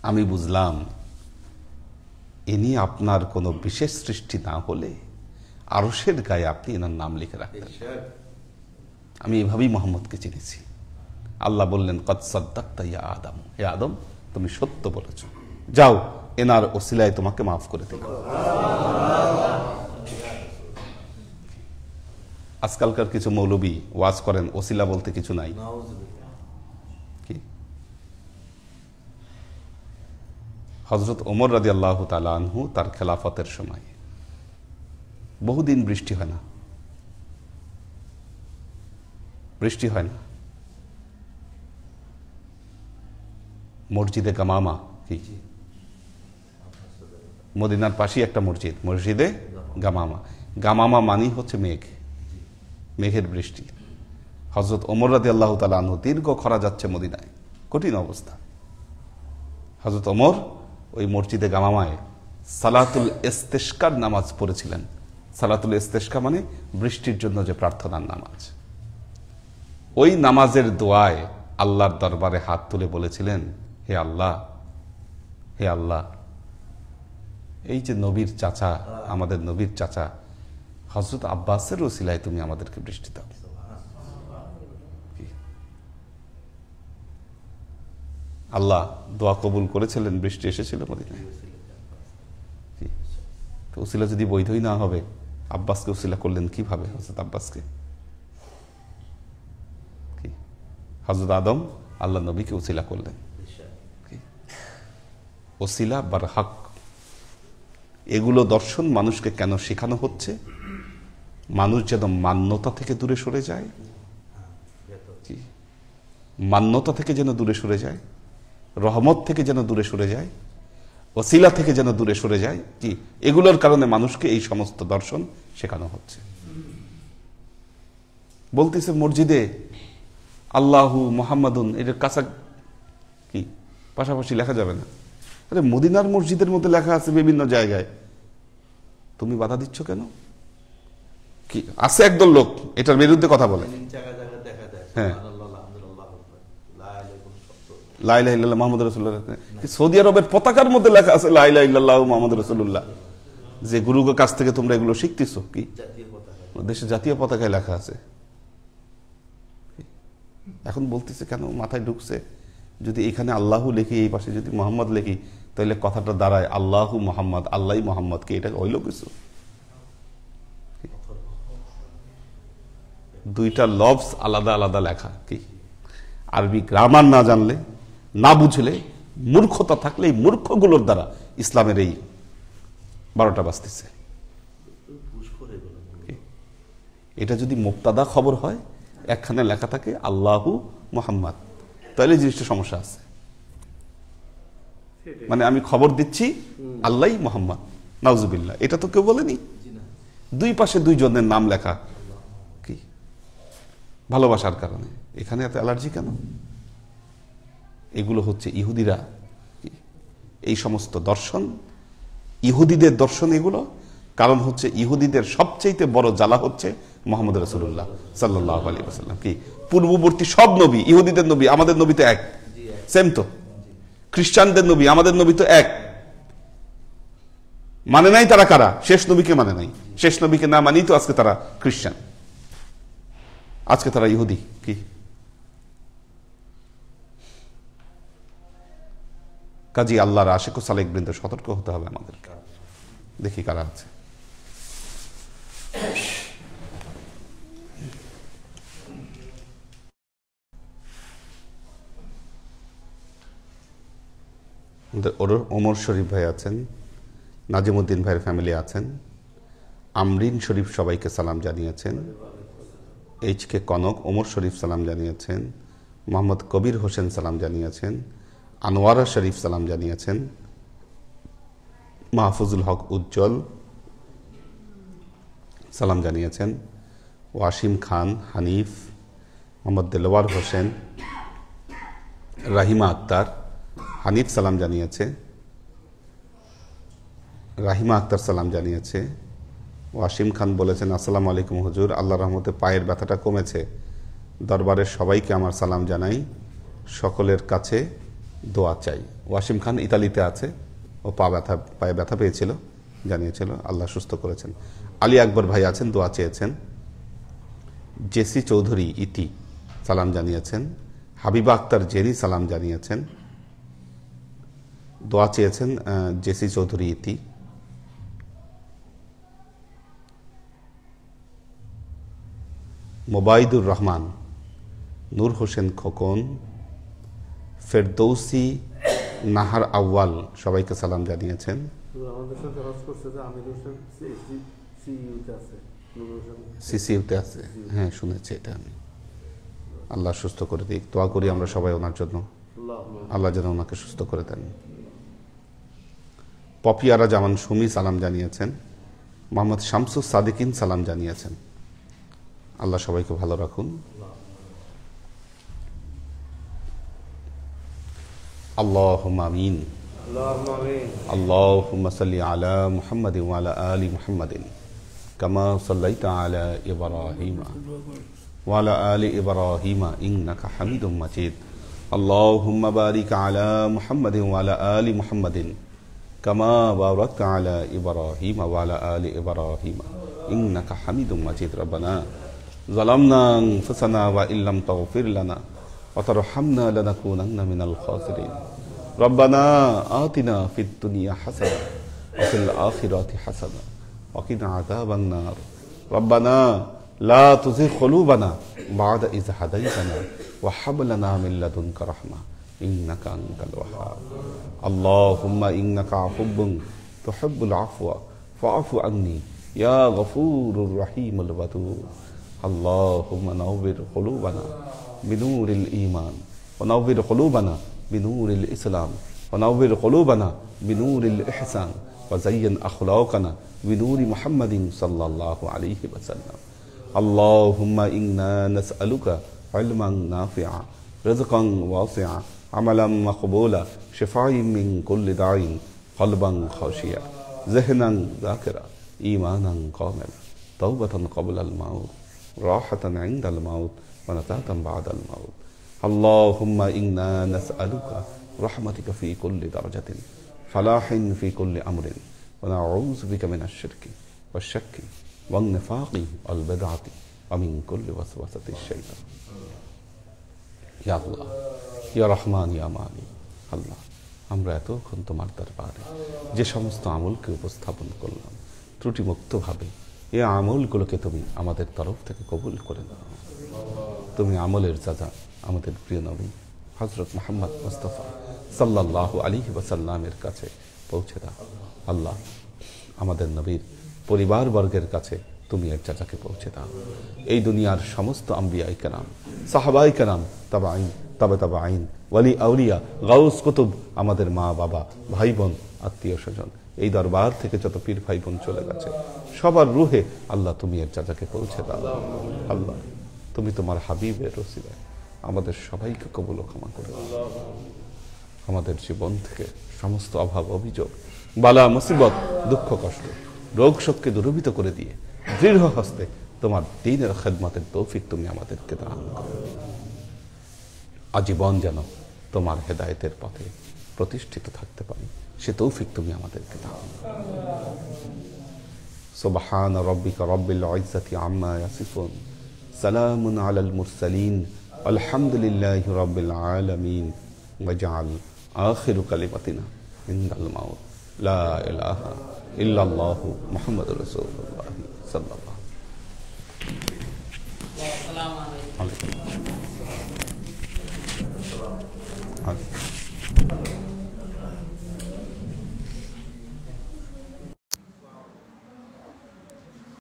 আমি বুঝলাম ইনি আপনার কোনো বিশেষ সৃষ্টি না হলে আরশের গায়ে আপনি এনার নাম লিখে রাখতেন। আমি এভাবেই মোহাম্মদকে চিনেছি। আল্লাহ বললেন, কদ সাদ্দাকতা ইয়া আদম, হে আদম তুমি সত্য বলেছ, যাও এনার ওসিলায় তোমাকে মাফ করে দিল। আজকালকার কিছু মৌলবী ওয়াজ করেন, ওসিলা বলতে কিছু নাই। কি হযরত ওমর রাদিয়াল্লাহু তাআলা আনহু তার খেলাফতের সময় বহুদিন বৃষ্টি হয় না, বৃষ্টি হয় না। মসজিদে গামামা, কি মদিনার পাশেই একটা মসজিদ, মসজিদে গামামা। গামামা মানি হচ্ছে মেঘ, মেঘের বৃষ্টি। হযরত ওমর রাদিয়াল্লাহু তাআলা আনহু দীর্ঘ খরা যাচ্ছে মদিনায়, কঠিন অবস্থা। হযরত ওমর ওই মসজিদে গামামায় সালাতুল ইস্তিসকার নামাজ পড়েছিলেন। সালাতুল ইস্তিসকা মানে বৃষ্টির জন্য যে প্রার্থনার নামাজ। ওই নামাজের দোয়ায় আল্লাহর দরবারে হাত তুলে বলেছিলেন, হে আল্লাহ, হে আল্লাহ, এই যে নবীর চাচা, আমাদের নবীর চাচা হযরত আব্বাসের ওসিলায় তুমি আমাদেরকে বৃষ্টি দাও। আল্লাহ দোয়া কবুল করেছিলেন, বৃষ্টি এসেছিল মদিনায়। তো ওসিলা যদি বৈধই না হবে, আব্বাসকে ওসিলা করলেন কিভাবে? হযরত আব্বাসকে, হযরত আদম আল্লাহ নবীকে ওসিলা করলেন। ওসিলা বারহাক, এগুলো দর্শন মানুষকে কেন শেখানো হচ্ছে? মানুষ যেন মান্যতা থেকে দূরে সরে যায়, মান্যতা থেকে যেন দূরে সরে যায়, রহমত থেকে যেন দূরে সরে যায়, ওসিলা থেকে যেন দূরে সরে যায়। কি এগুলোর কারণে মানুষকে এই সমস্ত দর্শন শেখানো হচ্ছে। বলতেছে মসজিদে আল্লাহু মুহাম্মাদুন, এটার কাছা কি পাশাপাশি লেখা যাবে না? আরে মদিনার মসজিদের মধ্যে লেখা আছে বিভিন্ন জায়গায়, তুমি বাধা দিচ্ছ কেন? কি আছে একদল লোক এটার বিরুদ্ধে কথা বলে, হ্যাঁ লা ইলাহা ইল্লাল্লাহ মুহাম্মাদুর রাসূলুল্লাহ। সৌদি আরবের পতাকার মধ্যে লেখা আছে লা ইলাহা ইল্লাল্লাহ মুহাম্মাদুর রাসূলুল্লাহ। যে গুরুর কাছ থেকে তোমরা এগুলো শিখতেছো, কি দেশে জাতীয় পতাকায় লেখা আছে। এখন বলতেছে কেন মাথায় ঢুকছে যদি এখানে আল্লাহু লিখি, এই পাশে যদি মোহাম্মদ লিখি, তাহলে কথাটা দাঁড়ায় আল্লাহু মোহাম্মদ, আল্লাহ মোহাম্মদ, কি এটা হইল কিছু? দুইটা লফজ আলাদা আলাদা লেখা। কি আরবি গ্রামার না জানলে, না বুঝলে, মূর্খতা থাকলে এই মূর্খগুলোর দ্বারা ইসলামের এই 12টা বাজতেছে। এটা যদি মুবতাদা খবর হয়, একখানে লেখা থাকে আল্লাহু মুহাম্মদ, তাহলে জিনিসটা সমস্যা আছে। মানে আমি খবর দিচ্ছি আল্লাহ মুহাম্মদ, নাউজুবিল্লাহ, এটা তো কেউ বলেনি। দুই পাশে দুইজনের নাম লেখা, কি ভালোবাসার কারণে। এখানে এত অ্যালার্জি কেন? এগুলো হচ্ছে ইহুদিরা, এই সমস্ত দর্শন ইহুদিদের দর্শন এগুলো। কারণ হচ্ছে ইহুদিদের সবচেয়ে বড় জ্বালা হচ্ছে মুহাম্মদ রাসূলুল্লাহ সাল্লাল্লাহু আলাইহি ওয়াসাল্লাম। কি পূর্ববর্তী সব নবী, ইহুদিদের নবী আমাদের নবী তো এক, সেম তো। খ্রিস্টানদের নবী আমাদের নবী তো এক। মানে নাই তারা কারা? শেষ নবীকে মানে নাই। শেষ নবীকে না মানি তো আজকে তারা খ্রিস্টান, আজকে তারা ইহুদি। কি কাজী আল্লাহর আশিক ও সালেক বৃন্দ সতর্ক হতে হবে আমাদেরকে। দেখি কারা আছে। ওমর শরীফ ভাই আছেন, নাজিমউদ্দিন ভাইয়ের ফ্যামিলি আছেন, আমরিন শরীফ সবাইকে সালাম জানিয়েছেন, এইচ.কে কনক, ওমর শরীফ সালাম জানিয়েছেন, মোহাম্মদ কবির হোসেন সালাম জানিয়েছেন, আনোয়ারা শরীফ সালাম জানিয়েছেন, মাহফুজুল হক উজ্জ্বল সালাম জানিয়েছেন, ওয়াসিম খান, হানিফ, মোহাম্মদ দেলোয়ার হোসেন, রাহিমা আক্তার, হানিফ সালাম জানিয়েছে, রাহিমা আক্তার সালাম জানিয়েছে। ওয়াসিম খান বলেছেন, আসসালামু আলাইকুম হুজুর, আল্লাহর রহমতে পায়ের ব্যথাটা কমেছে। দরবারের সবাইকে আমার সালাম জানাই, সকলের কাছে দোয়া চাই। ওয়াসিম খান ইতালিতে আছে, ও পায়ে ব্যথা পেয়েছিল, জানিয়েছিল, আল্লাহ সুস্থ করেছেন। আলী আকবর ভাই আছেন, দোয়া চেয়েছেন। জেসি চৌধুরী ইতি সালাম জানিয়েছেন। হাবিবা আক্তার জেরি সালাম জানিয়েছেন, দোয়া চেয়েছেন জেসি চৌধুরী ইতি। মোবাইদুর রহমান, নূর হোসেন খোকন, ফেরদৌসি নাহার আউয়াল সবাইকে সালাম জানিয়েছেন। সিসিউতে আছে, হ্যাঁ শুনেছি এটা আমি। আল্লাহ সুস্থ করে দিক, দোয়া করি আমরা সবাই ওনার জন্য, আল্লাহ যেন ওনাকে সুস্থ করে দেন। পপিয়ারা জামান সুমি সালাম জানিয়েছেন। মোহাম্মদ শামসুস সাদিকিন সালাম জানিয়েছেন। আল্লাহ সবাইকে ভালো রাখুন। আল্লাহুম্মা আমিন। আল্লাহুম্মা সাল্লি আলা মুহাম্মাদিন ওয়া আলা আলি মুহাম্মাদিন কামা সাল্লাইতা আলা ইব্রাহিম ওয়া আলা আলি ইব্রাহিম ইন্নাকা হামিদুম মাজিদ। আল্লাহুম্মা বারিক আলা মুহাম্মাদিন ওয়া আলা আলি মুহাম্মাদিন কামা বারাকতা আলা ইব্রাহিম ওয়া আলা আলি ইব্রাহিম ইন্নাকা হামিদুম মাজিদ। রব্বানা যালামনা আনফুসানা ওয়া ইল্লাম তাগফির লানা ওয়া তারহামনা লানাকুনান্না মিনাল খাসিরিন। রব্বানা আতিনা ফিদ দুনিয়া হাসানা ওয়া ফিল আখিরাতি হাসানা ওয়া কিনা আযাবান নার। রব্বানা লা তুযিগ কুলুবানা বা'দা ইয হাদাইতানা ওয়া হাব লানা মিন লাদুনকা রাহমা ইন্নাকা আনতাল ওয়াহ্হাব। আল্লাহুম্মা ইন্নাকা আফুব্বুন তুহিব্বুল আফওয়া ফা'ফু আন্নী ইয়া গফুরুর রহিমুল ওয়াদুদ। আল্লাহুম্মা নাওবির কুলুবানা বিনুরিল ঈমান ওয়া নাওবির কুলুবানা বিনুরিল ইসলাম ওয়া নাওবির কুলুবানা বিনুরিল ইহসান ওয়া যায়্যিন আখলাকানা বিনুরি মুহাম্মাদিন সাল্লাল্লাহু আলাইহি ওয়াসাল্লাম। আল্লাহুম্মা ইন্না নাসআলুকা ইলমান নাফিআ রিজকান ওয়াসিআ আমালান মাকবুলা শিফাআন মিন কুল্লি দাইন কলবান খাশিয়া যিহনান যাকিরা ঈমানান কামিলা তাওবাতান ক্বাবলাল মাউত রাহাতান ইনদাল মাউত ওয়া নাজাতান বা'দাল মাউত। আল্লাহুম্মা ইন্না নাসআলুকা রাহমাতিকা ফি কুল্লি দারাজাতিন ফালাহিন ফি কুল্লি আমরিন ওয়া নাউযু বিকা মিনাশ শিরকি ওয়াশ শাক্কি ওয়ান নিফাকি ওয়াল বিদআতি ওয়া মিন কুল্লি ওয়াসওয়াসাতিশ শাইতান। ইয়া আল্লাহ, ইয়া রহমান ইয়া মালিক। আল্লাহ, আমরা এতক্ষণ তোমার দরবারে যে সমস্ত আমলকে উপস্থাপন করলাম ত্রুটিমুক্তভাবে, এই আমলগুলোকে তুমি আমাদের তরফ থেকে কবুল করে নাও। তুমি আমলের যাজা আমাদের প্রিয় নবী হযরত মুহাম্মদ মুস্তাফা সাল্লাল্লাহু আলাইহি ওয়াসাল্লামের কাছে পৌঁছে দাও। আল্লাহ, আমাদের নবীর পরিবারবর্গের কাছে তুমি এর যাজাকে পৌঁছে দাও। এই দুনিয়ার সমস্ত আম্বিয়ায়ে কেরাম, সাহাবায়ে কেরাম, তাবাঈন, তাবাঈন, ওয়ালি আউলিয়া, গাউস কুতুব, আমাদের মা বাবা, ভাই বোন, আত্মীয় স্বজন, এই দরবার থেকে যত পীর ভাই বোন চলে গেছে সবার রুহে আল্লাহ তুমি এর যাজাকে পৌঁছে দাও। আল্লাহ, তুমি তোমার হাবিবের ওসিলায় আমাদের সবাইকে কবুল ও ক্ষমা করে দাও। আমাদের জীবন থেকে সমস্ত অভাব, অভিযোগ, বালা, মুসিবত, দুঃখ, কষ্ট, রোগ শোককে দূরীভূত করে দিয়ে দৃঢ় হস্তে তোমার দ্বীনের খেদমতের তৌফিক তুমি আমাদেরকে দান করো। আজীবন যেন তোমার হেদায়েতের পথে প্রতিষ্ঠিত থাকতে পারি, সে তৌফিক তুমি আমাদেরকে দাও। সুবহান রাব্বিকা রাব্বিল ইজ্জাতি আম্মা ইয়াসিফুন, সালামুন আলাল মুরসালিন, আলহামদুলিল্লাহি রাব্বিল আলামিন। ওয়াজআল আখিরু কালিমাতিনা ইনদাল মাউত লা ইলাহা ইল্লাল্লাহু মুহাম্মাদুর রাসূলুল্লাহ সাল্লাল্লাহু আলাইহি ওয়া সাল্লাম।